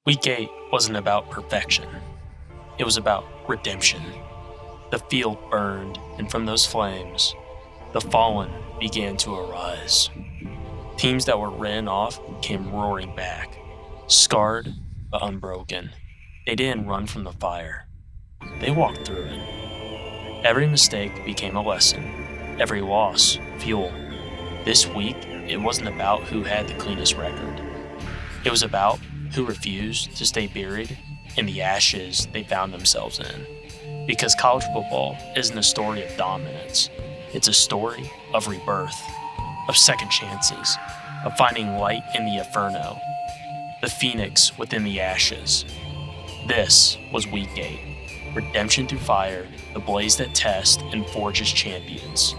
Week 8 wasn't about perfection. It was about redemption. The field burned, and from those flames, the fallen began to arise. Teams that were written off came roaring back, scarred but unbroken. They didn't run from the fire. They walked through it. Every mistake became a lesson. Every loss, fuel. This week, it wasn't about who had the cleanest record. It was about who refused to stay buried in the ashes they found themselves in. Because college football isn't a story of dominance. It's a story of rebirth, of second chances, of finding light in the inferno, the phoenix within the ashes. This was Week 8. Redemption through fire, the blaze that tests and forges champions.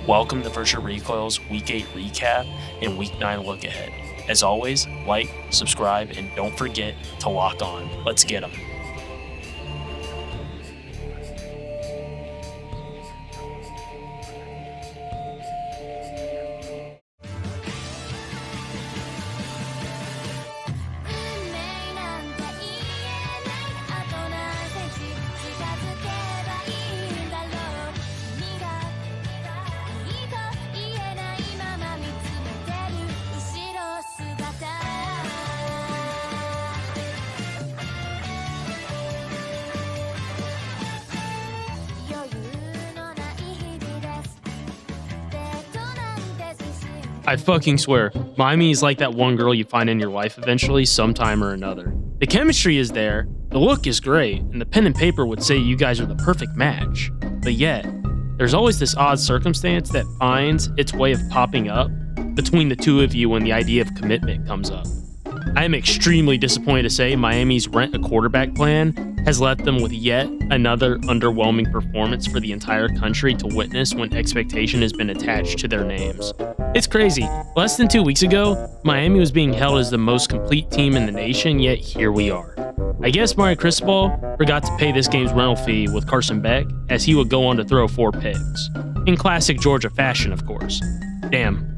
Welcome to Virtual Recoil's Week 8 recap and Week 9 look ahead. As always, like, subscribe, and don't forget to lock on. Let's get them. I fucking swear, Miami is like that one girl you find in your life eventually, sometime or another. The chemistry is there, the look is great, and the pen and paper would say you guys are the perfect match. But yet, there's always this odd circumstance that finds its way of popping up between the two of you when the idea of commitment comes up. I am extremely disappointed to say Miami's rent a quarterback plan has left them with yet another underwhelming performance for the entire country to witness when expectation has been attached to their names. It's crazy. Less than 2 weeks ago, Miami was being held as the most complete team in the nation, yet here we are. I guess Mario Cristobal forgot to pay this game's rental fee with Carson Beck, as he would go on to throw 4 picks. In classic Georgia fashion, of course. Damn.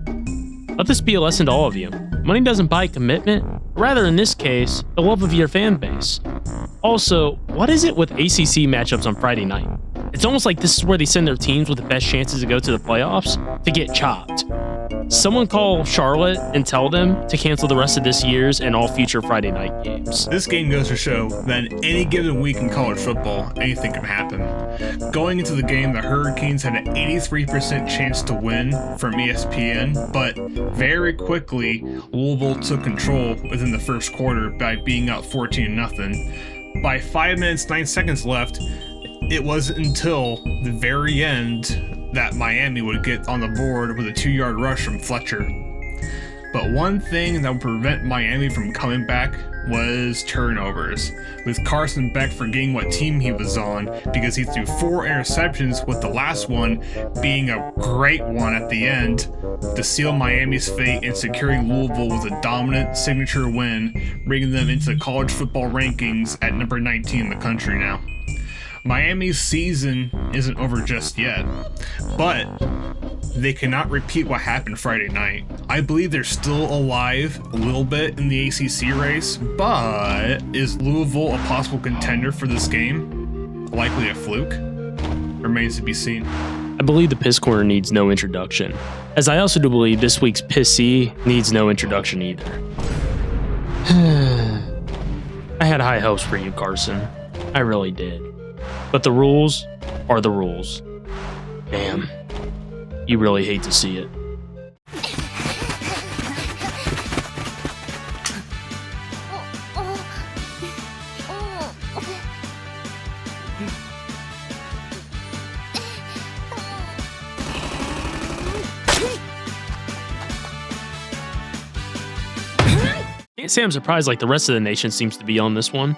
Let this be a lesson to all of you. Money doesn't buy commitment, rather in this case, the love of your fan base. Also, what is it with ACC matchups on Friday night? It's almost like this is where they send their teams with the best chances to go to the playoffs to get chopped. Someone call Charlotte and tell them to cancel the rest of this year's and all future Friday night games. This game goes to show that in any given week in college football, anything can happen. Going into the game, the Hurricanes had an 83% chance to win from ESPN, but very quickly, Louisville took control within the first quarter by being out 14-0. By 5 minutes, 9 seconds left, it wasn't until the very end that Miami would get on the board with a 2-yard rush from Fletcher. But one thing that would prevent Miami from coming back was turnovers, with Carson Beck forgetting what team he was on because he threw 4 interceptions, with the last one being a great one at the end to seal Miami's fate and securing Louisville with a dominant signature win, bringing them into the college football rankings at number 19 in the country now. Miami's season isn't over just yet, but they cannot repeat what happened Friday night. I believe they're still alive a little bit in the ACC race, but is Louisville a possible contender for this game? Likely a fluke? Remains to be seen. I believe the Piss Corner needs no introduction, as I also do believe this week's Pissy needs no introduction either. I had high hopes for you, Carson. I really did. But the rules are the rules. Damn. You really hate to see it. Can't say I'm surprised like the rest of the nation seems to be on this one.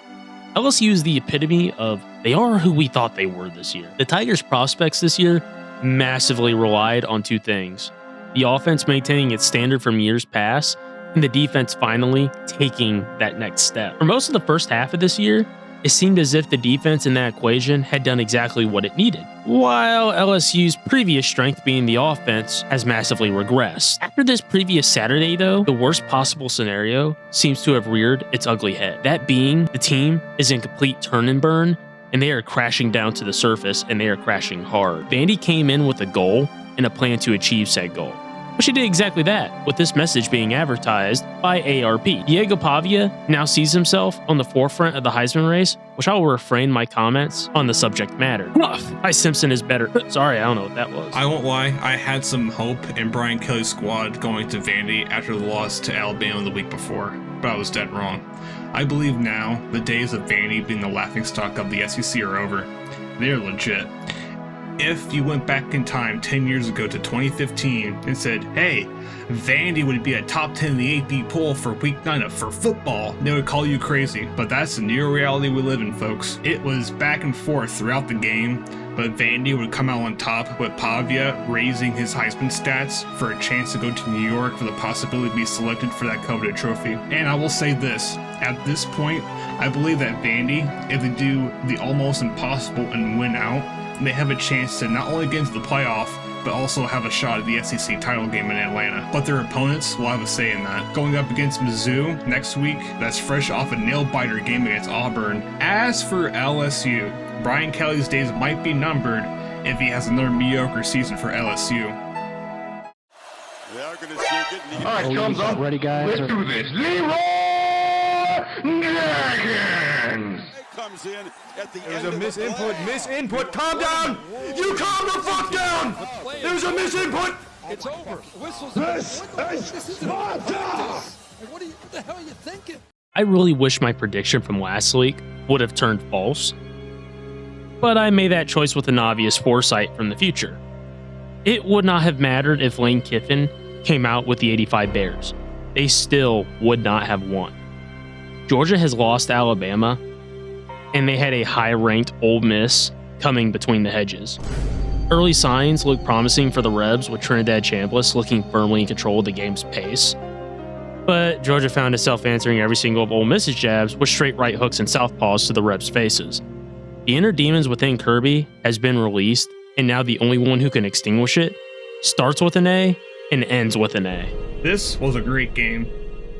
LSU is the epitome of they are who we thought they were this year. The Tigers' prospects this year massively relied on 2 things: the offense maintaining its standard from years past, and the defense finally taking that next step. For most of the first half of this year, It seemed as if the defense in that equation had done exactly what it needed, while LSU's previous strength being the offense has massively regressed. After this previous Saturday though, the worst possible scenario seems to have reared its ugly head. That being, the team is in complete turn and burn, and they are crashing down to the surface, and they are crashing hard. Vandy came in with a goal and a plan to achieve said goal. But she did exactly that, with this message being advertised by ARP. Diego Pavia now sees himself on the forefront of the Heisman race, which I will refrain my comments on the subject matter. Ty Simpson is better. Sorry, I don't know what that was. I won't lie, I had some hope in Brian Kelly's squad going to Vandy after the loss to Alabama the week before, but I was dead wrong. I believe now the days of Vandy being the laughingstock of the SEC are over. They're legit. If you went back in time 10 years ago to 2015 and said, hey, Vandy would be a top 10 in the AP poll for week 9 for football, they would call you crazy. But that's the new reality we live in, folks. It was back and forth throughout the game, but Vandy would come out on top with Pavia raising his Heisman stats for a chance to go to New York for the possibility to be selected for that coveted trophy. And I will say this, at this point, I believe that Vandy, if they do the almost impossible and win out, they have a chance to not only get into the playoff, but also have a shot at the SEC title game in Atlanta. But their opponents will have a say in that. Going up against Mizzou next week, that's fresh off a nail-biter game against Auburn. As for LSU, Brian Kelly's days might be numbered if he has another mediocre season for LSU. All right, thumbs up. Ready, guys? Let's do this. Leroy Jenkins comes in at the end. There's a misinput. Calm down. You calm the fuck down. There's a misinput. It's over. This is Sparta. What the hell are you thinking? I really wish my prediction from last week would have turned false, but I made that choice with an obvious foresight from the future. It would not have mattered if Lane Kiffin came out with the 85 Bears. They still would not have won. Georgia has lost to Alabama, and they had a high-ranked Ole Miss coming between the hedges. Early signs look promising for the Rebs, with Trinidad Chambliss looking firmly in control of the game's pace. But Georgia found itself answering every single of Ole Miss's jabs with straight right hooks and southpaws to the Rebs' faces. The inner demons within Kirby has been released, and now the only one who can extinguish it starts with an A and ends with an A. This was a great game.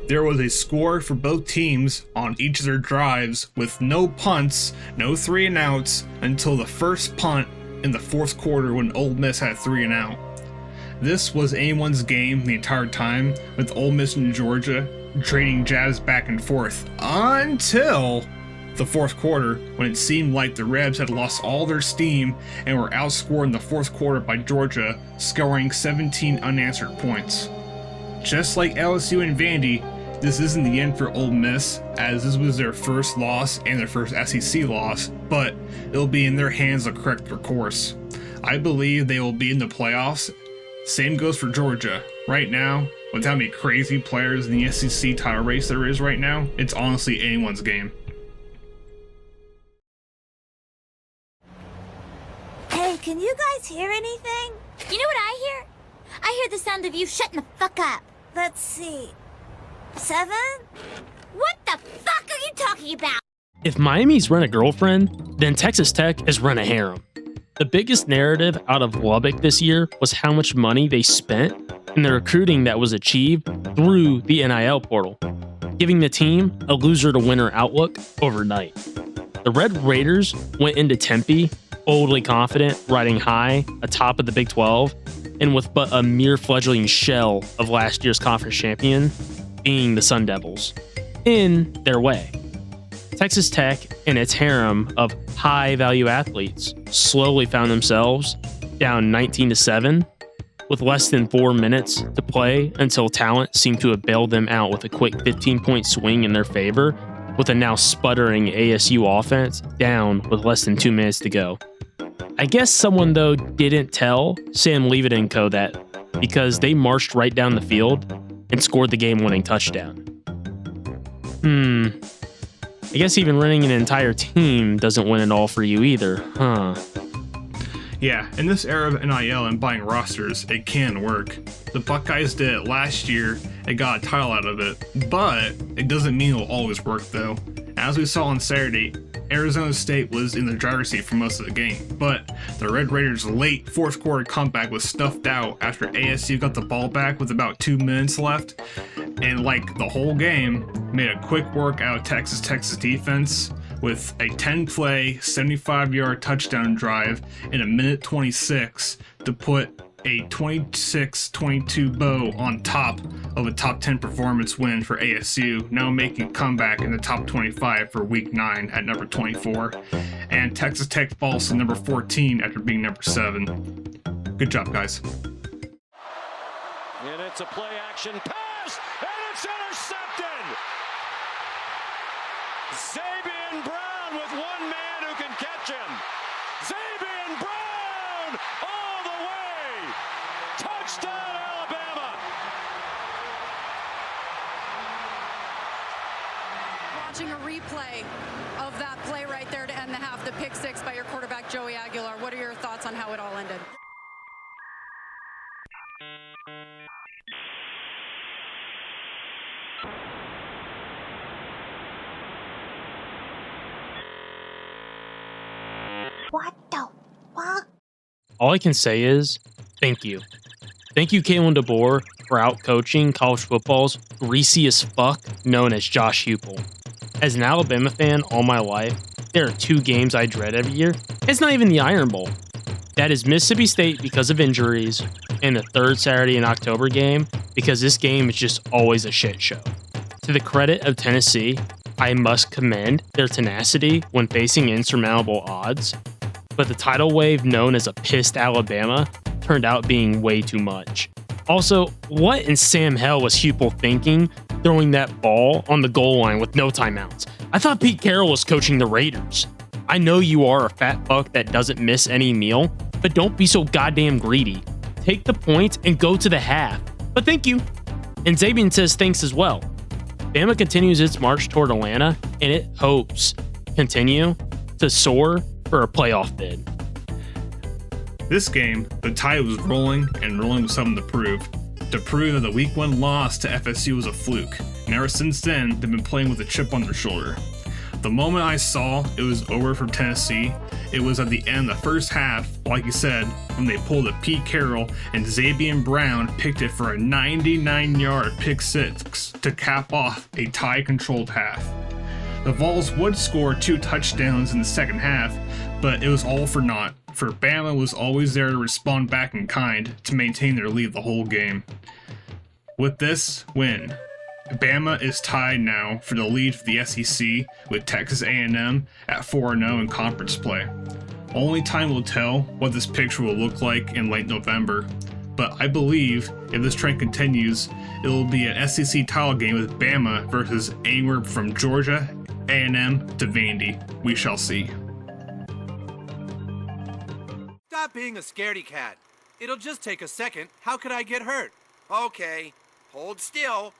There was a score for both teams on each of their drives with no punts, no 3 and outs until the first punt in the fourth quarter when Ole Miss had 3 and out. This was anyone's game the entire time, with Ole Miss and Georgia trading jabs back and forth until the fourth quarter, when it seemed like the Rebs had lost all their steam and were outscored in the fourth quarter by Georgia, scoring 17 unanswered points. Just like LSU and Vandy, this isn't the end for Ole Miss, as this was their first loss and their first SEC loss, but it'll be in their hands to correct their course. I believe they will be in the playoffs. Same goes for Georgia. Right now, with how many crazy players in the SEC title race there is right now, it's honestly anyone's game. Hey, can you guys hear anything? You know what I hear? I hear the sound of you shutting the fuck up. Let's see. 7? What the fuck are you talking about? If Miami's rent a girlfriend, then Texas Tech is rent a harem. The biggest narrative out of Lubbock this year was how much money they spent and the recruiting that was achieved through the NIL portal, giving the team a loser-to-winner outlook overnight. The Red Raiders went into Tempe boldly confident, riding high atop of the Big 12, and with but a mere fledgling shell of last year's conference champion being the Sun Devils in their way. Texas Tech and its harem of high-value athletes slowly found themselves down 19-7 with less than 4 minutes to play until talent seemed to have bailed them out with a quick 15-point swing in their favor, with a now sputtering ASU offense down with less than 2 minutes to go. I guess someone, though, didn't tell Sam Leavitt & that, because they marched right down the field and scored the game-winning touchdown. I guess even running an entire team doesn't win it all for you either, huh? Yeah, in this era of NIL and buying rosters, it can work. The Buckeyes did it last year and got a title out of it, but it doesn't mean it'll always work though. As we saw on Saturday, Arizona State was in the driver's seat for most of the game, but the Red Raiders' late fourth quarter comeback was snuffed out after ASU got the ball back with about 2 minutes left, and like the whole game, made a quick work out of Texas defense with a 10-play, 75-yard touchdown drive in a minute 26 to put a 26-22 bow on top of a top 10 performance win for ASU, now making a comeback in the top 25 for week 9 at number 24, and Texas Tech falls to number 14 after being number 7. Good job, guys. And it's a play action pass, and it's intercepted! Zabian Brown with one man who can catch him. Zabian Brown all the way. Touchdown, Alabama. Watching a replay of that play right there to end the half, the pick six by your quarterback, Joey Aguilar. What are your thoughts on how it all ended? What the fuck? All I can say is, thank you. Thank you, Kalen DeBoer, for out-coaching college football's greasy as fuck, known as Josh Heupel. As an Alabama fan all my life, there are 2 games I dread every year. It's not even the Iron Bowl. That is Mississippi State because of injuries, and the third Saturday in October game because this game is just always a shit show. To the credit of Tennessee, I must commend their tenacity when facing insurmountable odds, but the tidal wave known as a pissed Alabama turned out being way too much. Also, what in Sam hell was Heupel thinking throwing that ball on the goal line with no timeouts? I thought Pete Carroll was coaching the Raiders. I know you are a fat fuck that doesn't miss any meal, but don't be so goddamn greedy. Take the points and go to the half. But thank you. And Zabian says thanks as well. Bama continues its march toward Atlanta, and it hopes continue to soar for a playoff bid. This game, the tide was rolling, and rolling with something to prove that the week 1 loss to FSU was a fluke, and ever since then, they've been playing with a chip on their shoulder. The moment I saw it was over for Tennessee, it was at the end of the first half, like you said, when they pulled a Pete Carroll and Zabian Brown picked it for a 99-yard pick six to cap off a tie-controlled half. The Vols would score 2 touchdowns in the second half, but it was all for naught, for Bama was always there to respond back in kind to maintain their lead the whole game. With this win, Bama is tied now for the lead for the SEC with Texas A&M at 4-0 in conference play. Only time will tell what this picture will look like in late November, but I believe if this trend continues, it will be an SEC title game with Bama versus anywhere from Georgia, A&M to Vandy. We shall see. Stop being a scaredy cat. It'll just take a second. How could I get hurt? Okay, hold still.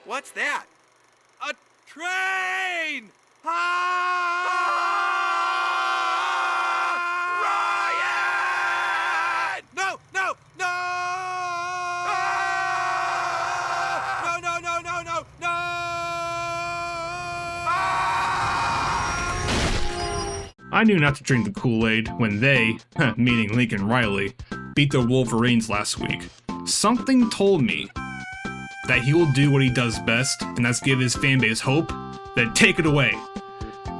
What's that? A train! Ryan! No! No! No! No! No! No! No! No! No! I knew not to drink the Kool-Aid when they, meaning Lincoln Riley, beat the Wolverines last week. Something told me that he will do what he does best, and that's give his fanbase hope, then take it away.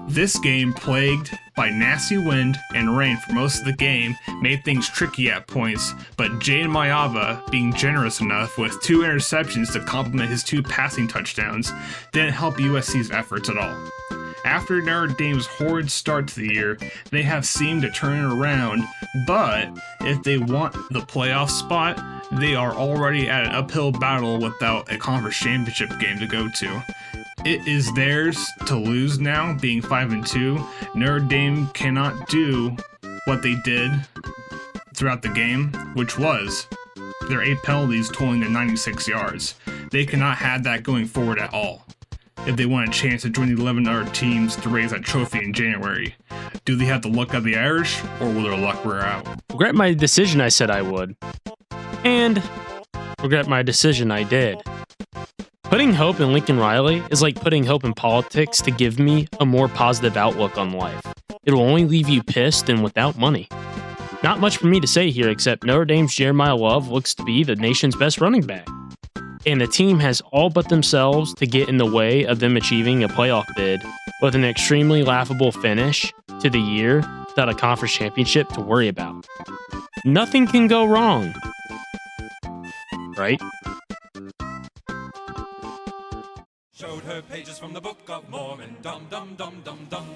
This game, plagued by nasty wind and rain for most of the game, made things tricky at points, but Jaden Mayava, being generous enough with 2 interceptions to complement his 2 passing touchdowns, didn't help USC's efforts at all. After Notre Dame's horrid start to the year, they have seemed to turn it around, but if they want the playoff spot, they are already at an uphill battle without a conference championship game to go to. It is theirs to lose now, being 5-2. Notre Dame cannot do what they did throughout the game, which was their 8 penalties totaling to 96 yards. They cannot have that going forward at all if they want a chance to join the 11 other teams to raise that trophy in January. Do they have the luck of the Irish, or will their luck wear out? Regret my decision I said I would. And regret my decision I did. Putting hope in Lincoln Riley is like putting hope in politics to give me a more positive outlook on life. It'll only leave you pissed and without money. Not much for me to say here except Notre Dame's Jeremiah Love looks to be the nation's best running back. And the team has all but themselves to get in the way of them achieving a playoff bid with an extremely laughable finish to the year without a conference championship to worry about. Nothing can go wrong. Right? Showed her pages from the Book of Mormon. Dum dum dum dum dum.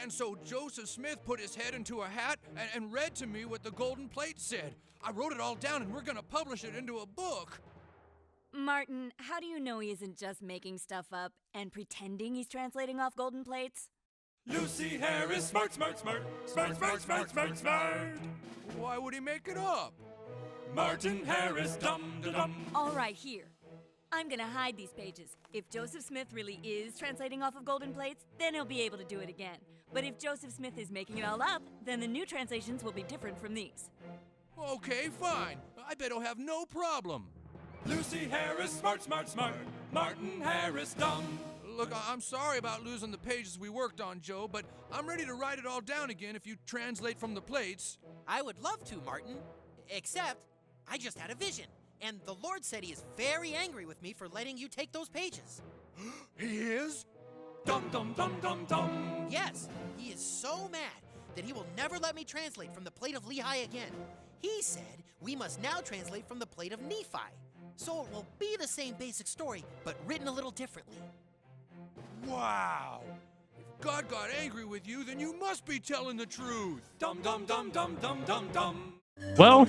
And so Joseph Smith put his head into a hat and read to me what the golden plate said. I wrote it all down and we're gonna publish it into a book. Martin, how do you know he isn't just making stuff up and pretending he's translating off golden plates? Lucy Harris, smart, smart, smart, smart, smart, smart, smart, smart. Why would he make it up? Martin Harris, dum da dum. All right, here. I'm gonna hide these pages. If Joseph Smith really is translating off of golden plates, then he'll be able to do it again. But if Joseph Smith is making it all up, then the new translations will be different from these. Okay, fine. I bet he'll have no problem. Lucy Harris, smart, smart, smart. Martin Harris, dumb. Look, I'm sorry about losing the pages we worked on, Joe, but I'm ready to write it all down again if you translate from the plates. I would love to, Martin. Except, I just had a vision, and the Lord said he is very angry with me for letting you take those pages. He is? Dum dum dum dum dum. Yes, he is so mad that he will never let me translate from the plate of Lehi again. He said we must now translate from the plate of Nephi. So it will be the same basic story, but written a little differently. Wow! If God got angry with you, then you must be telling the truth. Dum dum dum dum dum dum dum. Well,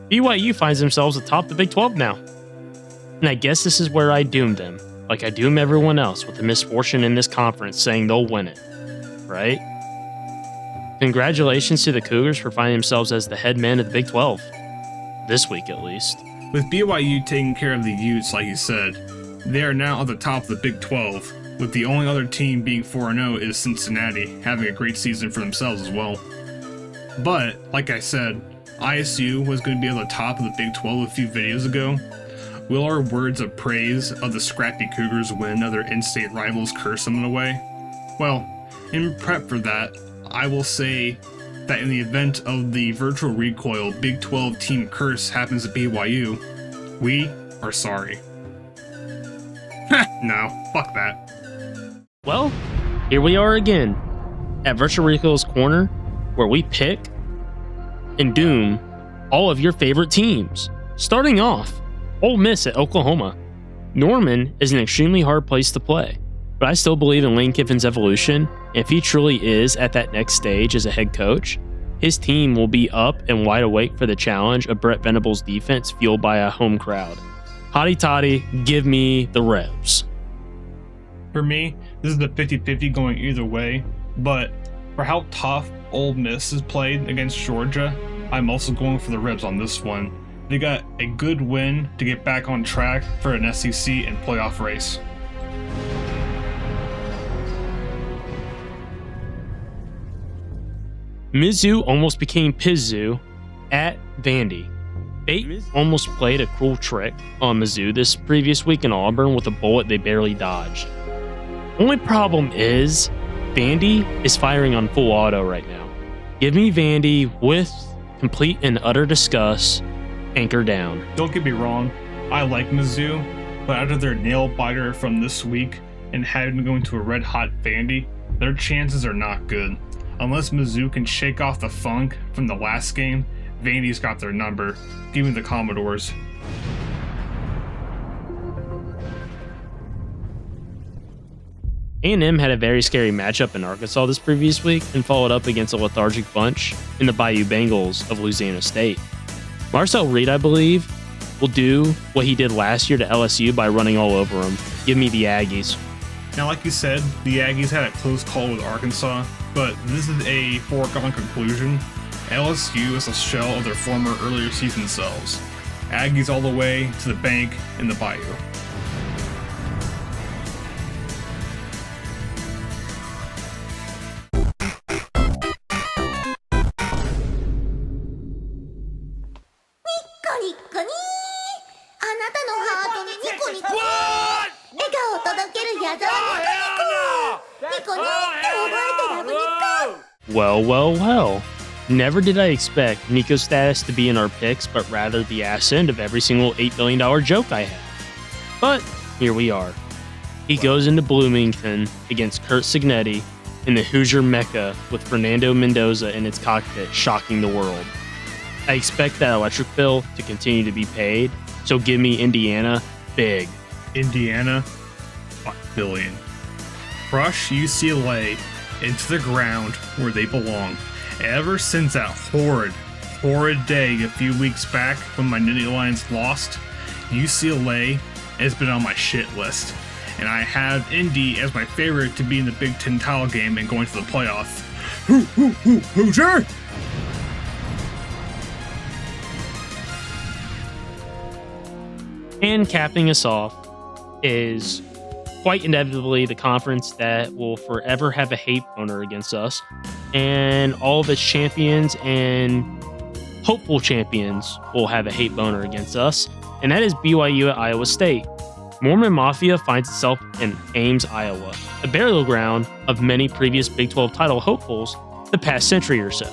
BYU finds themselves atop the Big 12 now. And I guess this is where I doomed them, like I doom everyone else with the misfortune in this conference saying they'll win it. Right? Congratulations to the Cougars for finding themselves as the head man of the Big 12. This week, at least. With BYU taking care of the Utes, like you said, they are now at the top of the Big 12, with the only other team being 4-0 is Cincinnati, having a great season for themselves as well. But, like I said, ISU was going to be at the top of the Big 12 a few videos ago. Will our words of praise of the scrappy Cougars win other in-state rivals curse them in a way? Well, in prep for that, I will say that in the event of the virtual recoil Big 12 team curse happens at BYU, we are sorry. No, fuck that. Well, here we are again at Virtual Recoil's Corner, where we pick and doom all of your favorite teams. Starting off, Ole Miss at Oklahoma. Norman is an extremely hard place to play, but I still believe in Lane Kiffin's evolution. If he truly is at that next stage as a head coach, his team will be up and wide awake for the challenge of Brett Venables' defense fueled by a home crowd. Hotty toddy, give me the Rebs. For me, this is the 50-50 going either way, but for how tough Ole Miss has played against Georgia, I'm also going for the Rebs on this one. They got a good win to get back on track for an SEC and playoff race. Mizzou almost became Pizzou at Vandy. Fate almost played a cruel trick on Mizzou this previous week in Auburn with a bullet they barely dodged. Only problem is, Vandy is firing on full auto right now. Give me Vandy with complete and utter disgust, anchor down. Don't get me wrong, I like Mizzou, but after their nail biter from this week and having to go into a red hot Vandy, their chances are not good. Unless Mizzou can shake off the funk from the last game, Vandy's got their number. Give me the Commodores. A&M had a very scary matchup in Arkansas this previous week and followed up against a lethargic bunch in the Bayou Bengals of Louisiana State. Marcel Reed, I believe, will do what he did last year to LSU by running all over them. Give me the Aggies. Now, like you said, the Aggies had a close call with Arkansas, but this is a foregone conclusion. LSU is a shell of their former earlier season selves. Aggies all the way to the bank in the Bayou. Well, well, well. Never did I expect Nico's status to be in our picks, but rather the ass end of every single $8 billion joke I had. But here we are. He goes into Bloomington against Kurt Signetti in the Hoosier Mecca with Fernando Mendoza in its cockpit, shocking the world. I expect that electric bill to continue to be paid, so give me Indiana big. Indiana, $5 billion. Crush UCLA into the ground where they belong. Ever since that horrid day a few weeks back when my Nittany Lions lost, UCLA has been on my shit list. And I have Indy as my favorite to be in the Big Ten title game and going to the playoffs. Hoosier! And capping us off is quite inevitably the conference that will forever have a hate boner against us, and all of its champions and hopeful champions will have a hate boner against us, and that is BYU at Iowa State. Mormon Mafia finds itself in Ames, Iowa, a burial ground of many previous Big 12 title hopefuls the past century or so.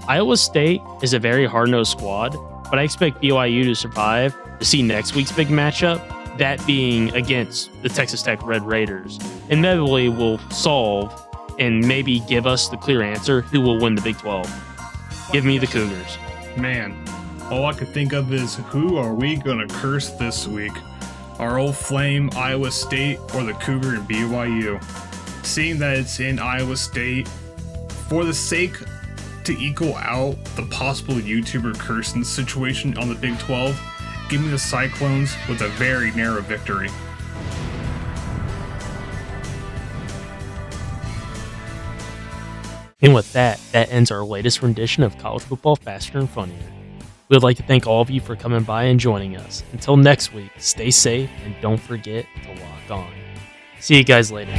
Iowa State is a very hard-nosed squad, but I expect BYU to survive to see next week's big matchup, that being against the Texas Tech Red Raiders. Inevitably will solve and maybe give us the clear answer who will win the Big 12. Give me the Cougars. Man, all I could think of is who are we gonna curse this week? Our old flame Iowa State or the Cougar and BYU? Seeing that it's in Iowa State, for the sake to equal out the possible YouTuber cursing situation on the Big 12, give me the Cyclones with a very narrow victory. And with that ends our latest rendition of College Football Faster and Funnier. We would like to thank all of you for coming by and joining us. Until next week, stay safe and don't forget to lock on. See you guys later.